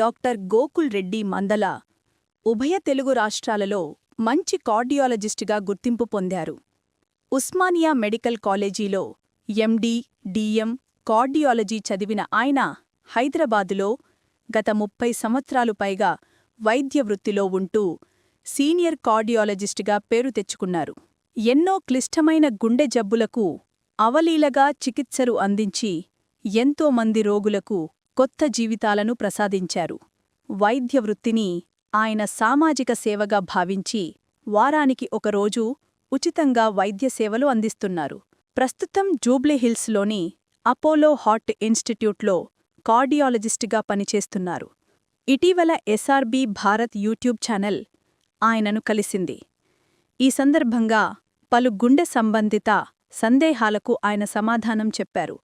Doctor Gokul Reddy మందల ఉభయ తెలుగు రాష్ట్రాలలో మంచి కార్డియాలజిస్టుగా గుర్తింపు పొందారు. ఉస్మానియా మెడికల్ కాలేజీలో ఎండి, డిఎం కార్డియాలజీ చదివిన ఆయన హైదరాబాదులో గత 30 సంవత్సరాలు పైగా వైద్య వృత్తిలో ఉంటూ సీనియర్ కార్డియాలజిస్టుగా పేరు తెచ్చుకున్నారు. ఎన్నో క్లిష్టమైన గుండె జబ్బులకు అవలీలగా చికిత్సలు అందించి ఎంతోమంది రోగులకు కొత్త జీవితాలను ప్రసాదించారు. వైద్య వృత్తిని ఆయన సామాజిక సేవగా భావించి వారానికి ఒకరోజు ఉచితంగా వైద్య సేవలు అందిస్తున్నారు. ప్రస్తుతం జూబ్లీహిల్స్లోని అపోలో హార్ట్ ఇన్స్టిట్యూట్లో కార్డియాలజిస్టుగా పనిచేస్తున్నారు. ఇటీవల ఎస్ఆర్బి భారత్ యూట్యూబ్ ఛానల్ ఆయనను కలిసింది. ఈ సందర్భంగా పలు గుండె సంబంధిత సందేహాలకు ఆయన సమాధానం చెప్పారు.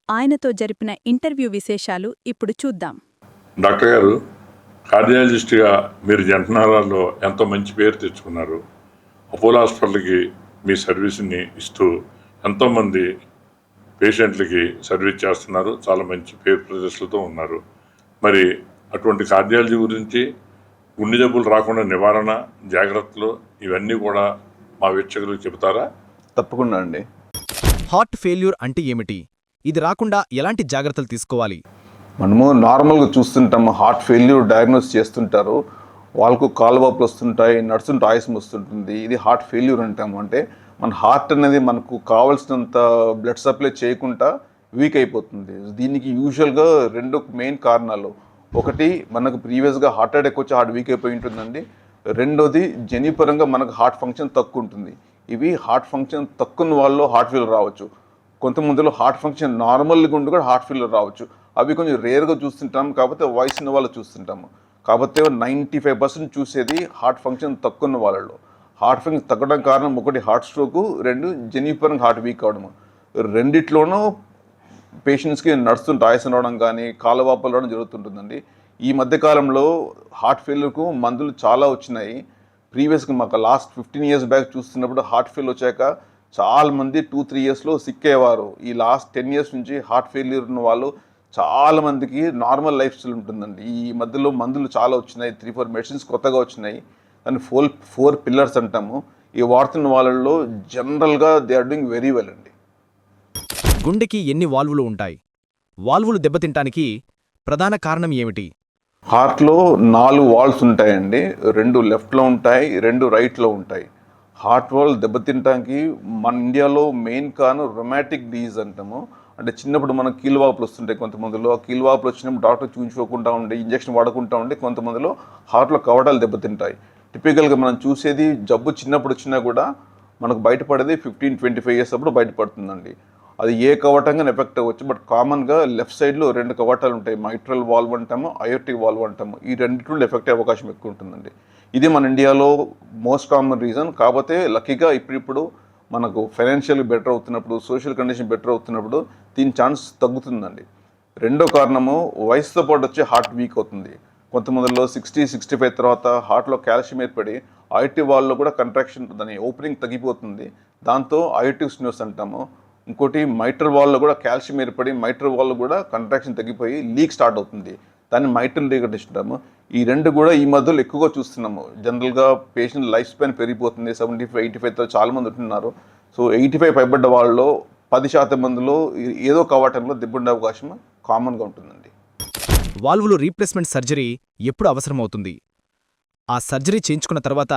ఆయనతో జరిపిన ఇంటర్వ్యూ విశేషాలు ఇప్పుడు చూద్దాం. డాక్టర్ గారు, కార్డియాలజిస్ట్గా మీరు జంటనారాల్లో ఎంతో మంచి పేరు తెచ్చుకున్నారు. అపోలో హాస్పిటల్కి మీ సర్వీస్ని ఇస్తూ ఎంతోమంది పేషెంట్లకి సర్వీస్ చేస్తున్నారు. చాలా మంచి పేరు ప్రదర్శనలతో ఉన్నారు. మరి అటువంటి కార్డియాలజీ గురించి, గుండె జబ్బులు రాకుండా నివారణ జాగ్రత్తలు ఇవన్నీ కూడా మా వీక్షకులకు చెబుతారా? తప్పకుండా అండి. హార్ట్ ఫెయిల్యూర్ అంటే ఏమిటి? ఇది రాకుండా ఎలాంటి జాగ్రత్తలు తీసుకోవాలి? మనము నార్మల్గా చూస్తుంటాము, హార్ట్ ఫెయిల్యూర్ డయాగ్నోస్ చేస్తుంటారు, వాళ్ళకు కాలువాపులు వస్తుంటాయి, నడుస్తుంటే ఆయాసం వస్తుంటుంది. ఇది హార్ట్ ఫెయిల్యూర్ అంటాము. అంటే మన హార్ట్ అనేది మనకు కావాల్సినంత బ్లడ్ సప్లై చేయకుండా వీక్ అయిపోతుంది. దీనికి యూజువల్గా 2 మెయిన్ కారణాలు. ఒకటి, మనకు ప్రీవియస్గా హార్ట్ అటాక్ వచ్చి హార్ట్ వీక్ అయిపోయి ఉంటుందండి. రెండోది, జన్యుపరంగా మనకు హార్ట్ ఫంక్షన్ తక్కువ ఉంటుంది. ఇవి హార్ట్ ఫంక్షన్ తక్కువ వాళ్ళలో హార్ట్ ఫెయిల్యూర్ రావచ్చు. కొంతమందిలో హార్ట్ ఫంక్షన్ నార్మల్గా ఉండి కూడా హార్ట్ ఫెయిల్యూర్ రావచ్చు. అవి కొంచెం రేర్గా చూస్తుంటాము, కాకపోతే వయసు ఉన్న వాళ్ళు చూస్తుంటాము. కాకపోతే 95% చూసేది హార్ట్ ఫంక్షన్ తక్కువ ఉన్న వాళ్ళలో. హార్ట్ ఫంక్షన్ తగ్గడం కారణం ఒకటి హార్ట్ స్ట్రోకు, 2 జన్యుపరంగా హార్ట్ వీక్ అవడము. రెండిట్లోనూ పేషెంట్స్కి నడుస్తుంటే ఆయాసం రావడం కానీ కాలువాపులు రావడం జరుగుతుంటుందండి. ఈ మధ్యకాలంలో హార్ట్ ఫెయిల్యూర్కు మందులు చాలా వచ్చినాయి. ప్రీవియస్గా మాకు లాస్ట్ 15 years బ్యాక్ చూస్తున్నప్పుడు హార్ట్ ఫెయిల్ వచ్చాక చాలామంది 2-3 yearsలో సిక్ అయ్యేవారు. ఈ లాస్ట్ 10 years నుంచి హార్ట్ ఫెయిల్యూర్ ఉన్న వాళ్ళు చాలామందికి నార్మల్ లైఫ్ స్టైల్ ఉంటుందండి. ఈ మధ్యలో మందులు చాలా వచ్చినాయి, 3-4 మెడిసిన్స్ కొత్తగా వచ్చినాయి. దాన్ని 4 pillars అంటాము. ఈ వాడుతున్న వాళ్ళల్లో జనరల్గా they are doing very well అండి. గుండెకి ఎన్ని వాల్వులు ఉంటాయి? వాల్వులు దెబ్బతింటానికి ప్రధాన కారణం ఏమిటి? హార్ట్లో 4 వాల్వ్స్ ఉంటాయండి. 2 లెఫ్ట్లో ఉంటాయి, 2 రైట్లో ఉంటాయి. హార్ట్ వాల్వ్ దెబ్బతింటానికి మన ఇండియాలో మెయిన్ కారణం రొమాటిక్ డిజీజ్ అంటాము. అంటే చిన్నప్పుడు మనకు కీలువాపులు వస్తుంటాయి. కొంతమందిలో ఆ కీలువాపులు వచ్చినప్పుడు డాక్టర్ చూపించుకోకుండా ఉండే, ఇంజక్షన్ వాడకుండా ఉండే కొంతమందిలో హార్ట్లో కవటాలు దెబ్బతింటాయి. టిపికల్గా మనం చూసేది జబ్బు చిన్నప్పుడు వచ్చినా కూడా మనకు బయటపడేది 15-25 years అప్పుడు బయటపడుతుందండి. అది ఏ కవటంగా ఎఫెక్ట్ అవ్వచ్చు. బట్ కామన్గా లెఫ్ట్ సైడ్లో 2 కవటాలు ఉంటాయి. మైట్రల్ వాల్వ్ అంటాము, అయోర్టిక్ వాల్వ్ అంటాము. ఈ రెండింటిలో ఎఫెక్ట్ అయ్యే అవకాశం ఎక్కువ ఉంటుందండి. ఇది మన ఇండియాలో మోస్ట్ కామన్ రీజన్. కాకపోతే లక్కీగా ఇప్పుడు మనకు ఫైనాన్షియల్ బెటర్ అవుతున్నప్పుడు, సోషల్ కండిషన్ బెటర్ అవుతున్నప్పుడు దీని ఛాన్స్ తగ్గుతుందండి. రెండో కారణము, వయసుతో పాటు వచ్చే హార్ట్ వీక్ అవుతుంది. కొంతమందిలో 60-65 తర్వాత హార్ట్లో కాల్షియం ఏర్పడి అయోర్టిక్ వాల్వ్లో కూడా కంట్రాక్షన్, దాని ఓపెనింగ్ తగ్గిపోతుంది. దాంతో అయోర్టిక్ స్టెనోసిస్ అంటాము. ఇంకోటి, మైట్రల్ వాల్లో కూడా కాల్షియం ఏర్పడి మైట్రల్ వాల్లో కూడా కంట్రాక్షన్ తగ్గిపోయి లీక్ స్టార్ట్ అవుతుంది. దాన్ని మైట్రల్ లీక్ అంటాము. ఈ 2 కూడా ఈ మధ్యలో ఎక్కువగా చూస్తున్నాము. జనరల్గా పేషెంట్ లైఫ్ స్పాన్ పెరిగిపోతుంది. 75-85తో చాలామంది ఉంటున్నారు. సో 85 పైబడ్డ వాళ్ళలో 10% మందిలో ఏదో కవాటంలో దెబ్బుండే అవకాశం కామన్గా ఉంటుందండి. వాల్వులు రీప్లేస్మెంట్ సర్జరీ ఎప్పుడు అవసరమవుతుంది? ఆ సర్జరీ చేయించుకున్న తర్వాత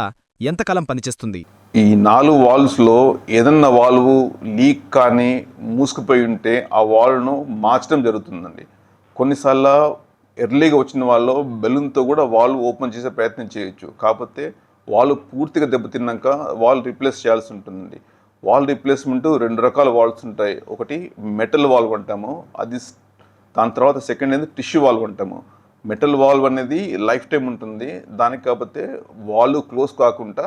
ఎంతకాలం పనిచేస్తుంది? ఈ 4 వాల్వ్స్లో ఏదన్నా వాల్వ్ లీక్ కానీ మూసుకుపోయి ఉంటే ఆ వాల్వ్ను మార్చడం జరుగుతుందండి. కొన్నిసార్లు ఎర్లీగా వచ్చిన వాళ్ళు బెలూన్తో కూడా వాల్వ్ ఓపెన్ చేసే ప్రయత్నం చేయొచ్చు. కాకపోతే వాల్వ్ పూర్తిగా దెబ్బతిన్నాక వాల్వ్ రీప్లేస్ చేయాల్సి ఉంటుందండి. వాల్వ్ రీప్లేస్మెంట్ 2 రకాల వాల్వ్స్ ఉంటాయి. ఒకటి మెటల్ వాల్వ్ అంటాము, అది. దాని తర్వాత సెకండ్ అనేది టిష్యూ వాల్వ్ అంటాము. మెటల్ వాల్వ్ అనేది లైఫ్ టైం ఉంటుంది. దానికి కాకపోతే వాల్వ్ క్లోజ్ కాకుండా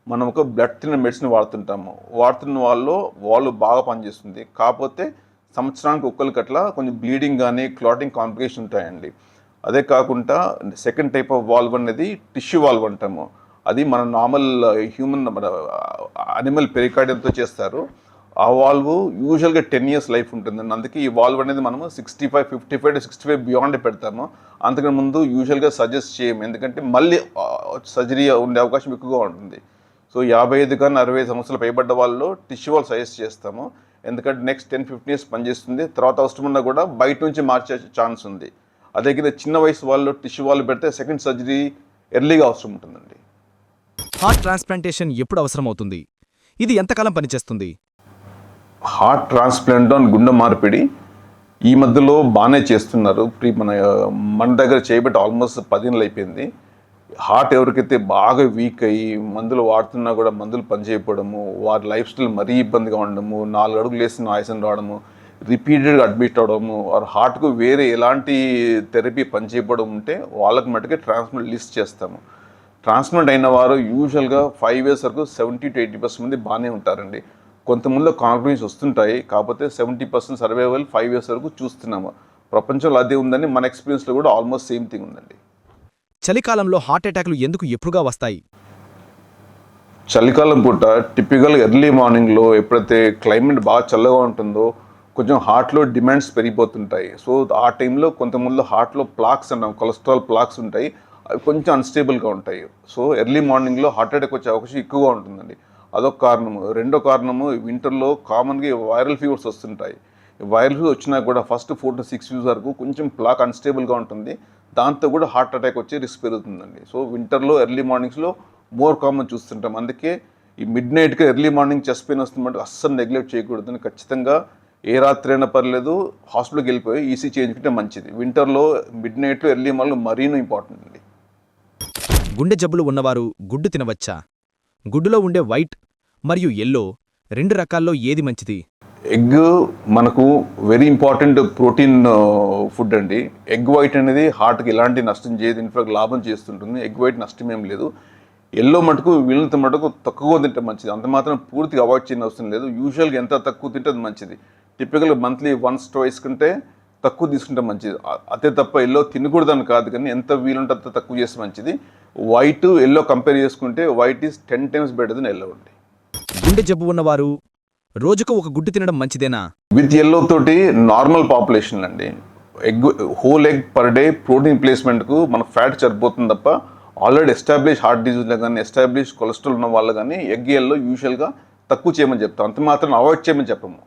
మనం ఒక బ్లడ్ థిన్నర్ మెడిసిన్ వాడుతుంటాము. వాడుతున్న వాళ్ళు వాల్వ్ బాగా పనిచేస్తుంది. కాకపోతే సంవత్సరానికి ఒక్కరికి అట్లా కొంచెం బ్లీడింగ్ కానీ క్లాటింగ్ కాంప్లికేషన్ ఉంటాయండి. అదే కాకుండా సెకండ్ టైప్ ఆఫ్ వాల్వ్ అనేది టిష్యూ వాల్వ్ అంటాము. అది మన నార్మల్ హ్యూమన్ అనిమల్ పెరికార్డియంతో చేస్తారు. ఆ వాల్వ్ యూజువల్గా 10 years లైఫ్ ఉంటుందండి. అందుకే ఈ వాల్వ్ అనేది మనము 65, 55 to 65 బియాండ్ పెడతాము. అంతకన్నా ముందు యూజువల్గా సజెస్ట్ చేయము, ఎందుకంటే మళ్ళీ సర్జరీ ఉండే అవకాశం ఎక్కువగా ఉంటుంది. సో 55 కానీ 65 సంవత్సరాలు పైబడ్డ వాళ్ళు టిష్యూ వాల్వ్ సజెస్ట్ చేస్తాము, ఎందుకంటే నెక్స్ట్ 10-15 years పనిచేస్తుంది. తర్వాత అవసరం ఉన్నా కూడా బయట నుంచి మార్చే ఛాన్స్ ఉంది. అదే కింద చిన్న వయసు వాళ్ళు టిష్యూ వాల్వ్ పెడితే సెకండ్ సర్జరీ ఎర్లీగా అవసరం ఉంటుందండి. హార్ట్ ట్రాన్స్ప్లాంటేషన్ ఎప్పుడు అవసరమవుతుంది? ఇది ఎంతకాలం పనిచేస్తుంది? హార్ట్ ట్రాన్స్ప్లాంట్ అండ్ గుండె మార్పిడి ఈ మధ్యలో బాగానే చేస్తున్నారు. మన దగ్గర చేయబట్టి ఆల్మోస్ట్ 10 years అయిపోయింది. హార్ట్ ఎవరికైతే బాగా వీక్ అయ్యి మందులు వాడుతున్నా కూడా మందులు పనిచేయకపోవడము, వారి లైఫ్ స్టైల్ మరీ ఇబ్బందిగా ఉండడము, 4 అడుగులు వేసిన ఆయాసం రావడము, రిపీటెడ్గా అడ్మిట్ అవ్వడము, వారి హార్ట్కు వేరే ఎలాంటి థెరపీ పనిచేయకపోవడం ఉంటే వాళ్ళకి మటుకే ట్రాన్స్ప్లాంట్ లిస్ట్ చేస్తాము. ట్రాన్స్ప్లాంట్ అయిన వారు యూజువల్గా 5 years వరకు 70 to 80% మంది బాగానే ఉంటారండి. కొంతమందిలో కాంప్రమైజ్ వస్తుంటాయి, కాకపోతే 70% సర్వైవల్ 5 years వరకు చూస్తున్నాము. ప్రపంచంలో అదే ఉందని మన ఎక్స్పీరియన్స్లో కూడా ఆల్మోస్ట్ సేమ్ థింగ్ ఉందండి. చలికాలంలో హార్ట్ అటాక్లు ఎందుకు ఎప్పుడుగా వస్తాయి? చలికాలం పూట టిపికల్ ఎర్లీ మార్నింగ్లో ఎప్పుడైతే క్లైమేట్ బాగా చల్లగా ఉంటుందో కొంచెం హార్ట్లో డిమాండ్స్ పెరిగిపోతుంటాయి. సో ఆ టైంలో కొంతమందిలో హార్ట్లో ప్లాక్స్ అంటాం, కొలెస్ట్రాల్ ప్లాక్స్ ఉంటాయి, అవి కొంచెం అన్స్టేబుల్గా ఉంటాయి. సో ఎర్లీ మార్నింగ్లో హార్ట్ అటాక్ వచ్చే అవకాశం ఎక్కువగా ఉంటుందండి. అదొక కారణము. రెండో కారణము, వింటర్లో కామన్గా వైరల్ ఫీవర్స్ వస్తుంటాయి. వైరల్ ఫీవర్ వచ్చినా కూడా ఫస్ట్ 4 to 6 weeks వరకు కొంచెం ప్లాక్ అన్స్టేబుల్గా ఉంటుంది, దాంతో కూడా హార్ట్ అటాక్ వచ్చే రిస్క్ పెరుగుతుందండి. సో వింటర్లో ఎర్లీ మార్నింగ్స్లో మోర్ కామన్ చూస్తుంటాం. అందుకే ఈ మిడ్ నైట్గా ఎర్లీ మార్నింగ్ చెస్ట్ పెయిన్ వస్తుందంటే అస్సలు నెగ్లెక్ట్ చేయకూడదని, ఖచ్చితంగా ఏ రాత్రి అయినా పర్లేదు హాస్పిటల్కి వెళ్ళిపోయి ఈసీ చేయించుకుంటే మంచిది. వింటర్లో మిడ్ నైట్లో ఎర్లీ మార్నింగ్ మరీనూ ఇంపార్టెంట్ అండి. గుండె జబ్బులు ఉన్నవారు గుడ్డు తినవచ్చా? గుడ్డులో ఉండే వైట్ మరియు ఎల్లో 2 రకాల్లో ఏది మంచిది? ఎగ్ మనకు వెరీ ఇంపార్టెంట్ ప్రోటీన్ ఫుడ్ అండి. ఎగ్ వైట్ అనేది హార్ట్కి ఎలాంటి నష్టం చేయదు, ఇన్ఫాక్ట్ లాభం చేస్తుంటుంది. ఎగ్ వైట్ నష్టం ఏం లేదు. ఎల్లో మటుకు వీళ్ళంత మటుకు తక్కువ తింటే మంచిది, అంత మాత్రం పూర్తిగా అవాయిడ్ చేయని అవసరం లేదు. యూజువల్గా ఎంత తక్కువ తింటే అది మంచిది. టిపికల్గా మంత్లీ 1 twice కంటే తక్కువ తీసుకుంటే మంచిది. అదే తప్ప ఎల్లో తినకూడదని కాదు, కానీ ఎంత వీలుంటే అంత తక్కువ చేస్తే మంచిది. వైట్ ఎల్లో కంపేర్ చేసుకుంటే white is 10 times better than yellow అండి. గుండె జబ్బు ఉన్నవారు రోజుకు ఒక గుడ్డు తినడం మంచిదేనా? విత్ ఎల్లో తోటి నార్మల్ పాపులేషన్ అండి, egg whole egg per day protein ప్లేస్మెంట్కు మనకు ఫ్యాట్ సరిపోతుంది తప్ప ఆల్రెడీ ఎస్టాబ్లిష్ హార్ట్ డిజీజ్లో కానీ ఎస్టాబ్లిష్ కొలెస్ట్రాల్ ఉన్న వాళ్ళు కానీ ఎగ్ ఎల్లో యూజువల్గా తక్కువ చేయమని చెప్తాం, అంత మాత్రం అవాయిడ్ చేయమని చెప్పము.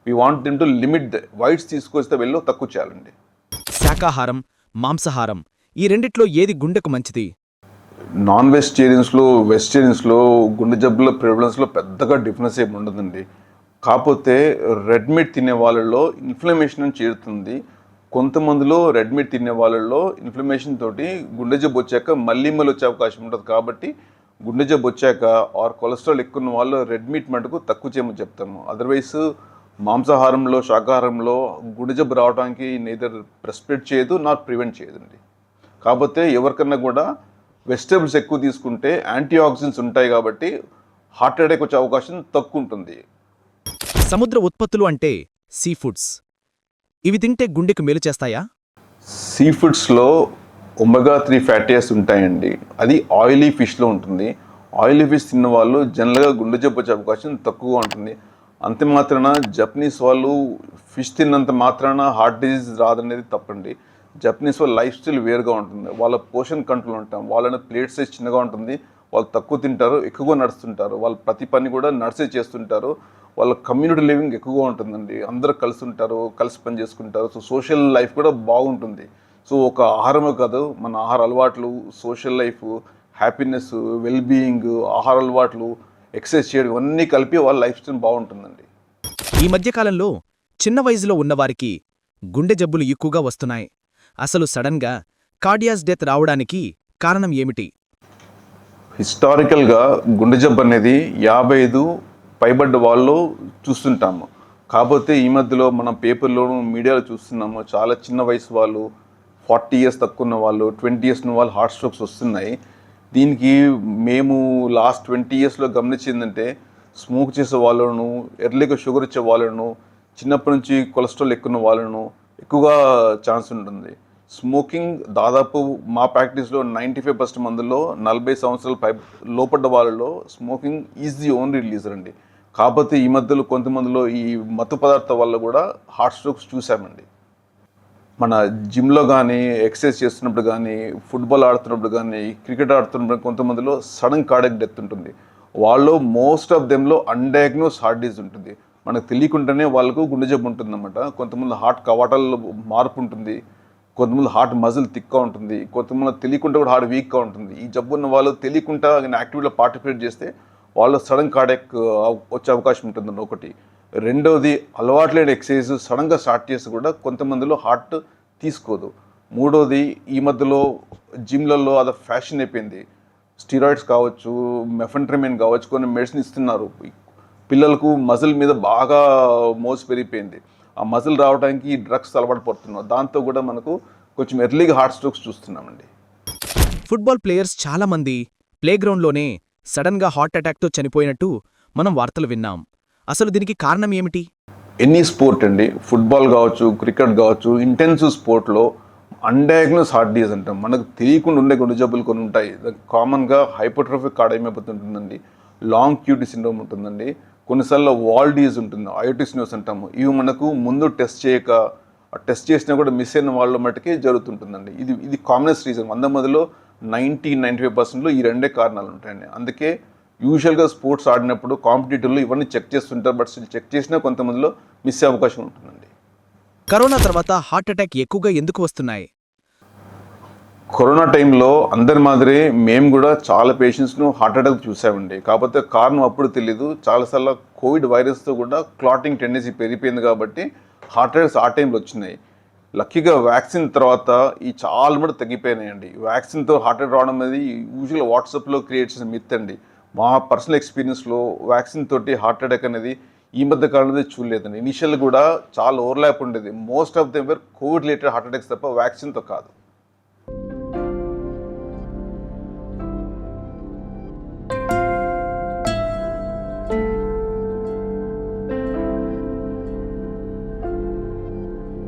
We want them to limit whites తీసుకొస్తే వెళ్ళో తక్కువ చేయాలండి. శాకాహారం, మాంసాహారం ఈ రెండిట్లో ఏది గుండెకు మంచిది? నాన్ వెజిటేరియన్స్లో వెజిటేరియన్స్లో గుండె జబ్బుల ప్రివలెన్స్లో పెద్దగా డిఫరెన్స్ ఏమి ఉండదండి. కాకపోతే రెడ్ మీట్ తినే వాళ్ళలో ఇన్ఫ్లమేషన్ చేరుతుంది. కొంతమందిలో రెడ్ మీట్ తినే వాళ్ళలో ఇన్ఫ్లమేషన్ తోటి గుండె జబ్బు వచ్చాక మళ్ళీ వచ్చే అవకాశం ఉంటుంది. కాబట్టి గుండె జబ్బు వచ్చాక ఆర్ కొలెస్ట్రాల్ ఎక్కువ ఉన్న వాళ్ళు రెడ్ మీట్ మటుకు తక్కువ చేయమని చెప్తాము. అదర్వైజ్ మాంసాహారంలో శాకాహారంలో గుండె జబ్బు రావడానికి నేదర్ ప్రెస్క్రైబ్ చేయదు, నాట్ ప్రివెంట్ చేయదండి. కాకపోతే ఎవరికన్నా కూడా వెజిటేబుల్స్ ఎక్కువ తీసుకుంటే యాంటీ ఆక్సిడెంట్స్ ఉంటాయి కాబట్టి హార్ట్ అటాక్ వచ్చే అవకాశం తక్కువ ఉంటుంది. సముద్ర ఉత్పత్తులు అంటే సీ ఫుడ్స్, ఇవి తింటే గుండెకు మేలు చేస్తాయా? సీ ఫుడ్స్లో ఒమెగా 3 ఫ్యాటీ యాసిడ్స్ ఉంటాయండి. అది ఆయిలీ ఫిష్లో ఉంటుంది. ఆయిలీ ఫిష్ తిన్న వాళ్ళు జనరల్గా గుండె జబ్బు వచ్చే అవకాశం తక్కువగా ఉంటుంది. అంతే మాత్రాన జపనీస్ వాళ్ళు ఫిష్ తిన్నంత మాత్రాన హార్ట్ డిజీజ్ రాదనేది తప్పండి. జపనీస్ వాళ్ళ లైఫ్ స్టైల్ వేరుగా ఉంటుంది, వాళ్ళ పోషన్ కంట్రోల్ ఉంటాం, వాళ్ళ ప్లేట్ సైజ్ చిన్నగా ఉంటుంది, వాళ్ళు తక్కువ తింటారు, ఎక్కువగా నడుస్తుంటారు, వాళ్ళ ప్రతి పని కూడా నడిసే చేస్తుంటారు, వాళ్ళ కమ్యూనిటీ లివింగ్ ఎక్కువగా ఉంటుందండి, అందరూ కలిసి ఉంటారు, కలిసి పని చేసుకుంటారు. సో సోషల్ లైఫ్ కూడా బాగుంటుంది. సో ఒక ఆహారమే కాదు, మన ఆహార అలవాట్లు, సోషల్ లైఫ్, హ్యాపీనెస్, వెల్బీయింగ్, ఆహార అలవాట్లు, ఎక్సర్సైజ్ చేయడం ఇవన్నీ కలిపి వాళ్ళ లైఫ్ స్టైల్ బాగుంటుందండి. ఈ మధ్యకాలంలో చిన్న వయసులో ఉన్నవారికి గుండె జబ్బులు ఎక్కువగా వస్తున్నాయి. అసలు సడన్గా కార్డియాక్ డెత్ రావడానికి కారణం ఏమిటి? హిస్టారికల్గా గుండె జబ్బు అనేది 55 పైబడ్డ వాళ్ళు చూస్తుంటాము. కాకపోతే ఈ మధ్యలో మనం పేపర్లోనూ మీడియాలో చూస్తున్నాము, చాలా చిన్న వయసు వాళ్ళు, 40 years తక్కువ ఉన్న వాళ్ళు, 20 years ఉన్న వాళ్ళు హార్ట్ స్ట్రోక్స్ వస్తున్నాయి. దీనికి మేము లాస్ట్ 20 yearsలో గమనించిందంటే స్మోక్ చేసే వాళ్ళను, ఎర్లీగా షుగర్ ఇచ్చే వాళ్ళను, చిన్నప్పటి నుంచి కొలెస్ట్రాల్ ఎక్కువ ఉన్న వాళ్ళను ఎక్కువగా ఛాన్స్ ఉంటుంది. స్మోకింగ్ దాదాపు మా ప్రాక్టీస్లో 95% మందిలో 40 సంవత్సరాల లోపడ్డ వాళ్ళలో స్మోకింగ్ ఈజ్ ది ఓన్లీ రిలీజర్ అండి. కాకపోతే ఈ మధ్యలో కొంతమందిలో ఈ మత్తు పదార్థాల వల్ల కూడా హార్ట్ స్ట్రోక్స్ చూసామండి. మన జిమ్లో కానీ, ఎక్సర్సైజ్ చేస్తున్నప్పుడు కానీ, ఫుట్బాల్ ఆడుతున్నప్పుడు కానీ, క్రికెట్ ఆడుతున్నప్పుడు కొంతమందిలో సడన్ కార్డియాక్ డెత్ ఉంటుంది. వాళ్ళు మోస్ట్ ఆఫ్ దెమ్లో అన్డయాగ్నోస్ హార్ట్ డిసీజ్ ఉంటుంది. మనకు తెలియకుండానే వాళ్ళకు గుండె జబ్బు ఉంటుందన్నమాట. కొంతమంది హార్ట్ కవాటాల్లో మార్పు ఉంటుంది, కొంతమంది హార్ట్ మజిల్ థిక్గా ఉంటుంది, కొంతమంది తెలియకుండా కూడా హార్ట్ వీక్గా ఉంటుంది. ఈ జబ్బు ఉన్న వాళ్ళు తెలియకుండా యాక్టివిటీలో పార్టిసిపేట్ చేస్తే వాళ్ళు సడన్ కార్డియాక్ వచ్చే అవకాశం ఉంటుందండి ఒకటి. రెండవది అలవాటు లేని ఎక్సర్సైజ్ సడన్గా స్టార్ట్ చేసి కూడా కొంతమందిలో హార్ట్ తీసుకోదు. మూడోది ఈ మధ్యలో జిమ్లలో అది ఫ్యాషన్ అయిపోయింది. స్టీరాయిడ్స్ కావచ్చు, మెఫెంట్రమిన్ కావచ్చు, కొన్ని మెడిసిన్ ఇస్తున్నారు. పిల్లలకు మజిల్ మీద బాగా మోసు పెరిగిపోయింది. ఆ మజిల్ రావడానికి డ్రగ్స్ అలవాటు పడుతున్నాం. దాంతో కూడా మనకు కొంచెం ఎర్లీగా హార్ట్ స్ట్రోక్స్ చూస్తున్నామండి. ఫుట్బాల్ ప్లేయర్స్ చాలామంది ప్లేగ్రౌండ్లోనే సడన్గా హార్ట్ అటాక్తో చనిపోయినట్టు మనం వార్తలు విన్నాం. అసలు దీనికి కారణం ఏమిటి? ఎనీ స్పోర్ట్ అండి, ఫుట్బాల్ కావచ్చు, క్రికెట్ కావచ్చు, ఇంటెన్సివ్ స్పోర్ట్లో అన్డయాగ్నోస్ హార్ట్ డిసీజ్ అంటాం. మనకు తెలియకుండా ఉండే గుండె జబ్బులు కొన్ని ఉంటాయి. కామన్గా హైపోట్రోఫిక్ కార్డియోమైపోత్ ఉంటుందండి, లాంగ్ క్యూటీ సిండ్రోమ్ ఉంటుందండి, కొన్నిసార్లు వాల్ డిసీజ్ ఉంటుంది, అయోటిస్నోస్ అంటాము. ఇవి మనకు ముందు టెస్ట్ చేసినా కూడా మిస్ అయిన వాళ్ళ మట్టుకే జరుగుతుంటుందండి. ఇది కామనెస్ట్ రీజన్. 100 మందిలో 90-95% ఈ రెండే కారణాలు ఉంటాయండి. అందుకే యూజువల్గా స్పోర్ట్స్ ఆడినప్పుడు కాంపిటేటివ్లో ఇవన్నీ చెక్ చేస్తుంటారు. బట్ చెక్ చేసినా కొంతమందిలో మిస్ అయ్యే అవకాశం ఉంటుందండి. కరోనా తర్వాత హార్ట్ అటాక్ ఎక్కువగా ఎందుకు వస్తున్నాయి? కరోనా టైంలో అందరి మాదిరి మేము కూడా చాలా పేషెంట్స్ను హార్ట్ అటాక్ చూసామండి. కాకపోతే కారణం అప్పుడు తెలీదు. చాలాసార్లు కోవిడ్ వైరస్తో కూడా క్లాటింగ్ టెండెన్సీ పెరిగిపోయింది కాబట్టి హార్ట్ అటాక్స్ ఆ టైంలో వచ్చినాయి. లక్కీగా వ్యాక్సిన్ తర్వాత ఈ చాలా మటుకు తగ్గిపోయినాయండి. వ్యాక్సిన్తో హార్ట్ అటాక్ రావడం అనేది యూజువల్గా వాట్సాప్లో క్రియేట్ చేసిన మిత్ అండి. మా పర్సనల్ ఎక్స్పీరియన్స్లో వ్యాక్సిన్ తోటి హార్ట్ అటాక్ అనేది ఈ మధ్య కాలంలో చూడలేదండి. ఇనిషియల్ కూడా చాలా ఓవర్లాప్ ఉండేది. Most of them were covid related heart attacks తప్ప వ్యాక్సిన్తో కాదు.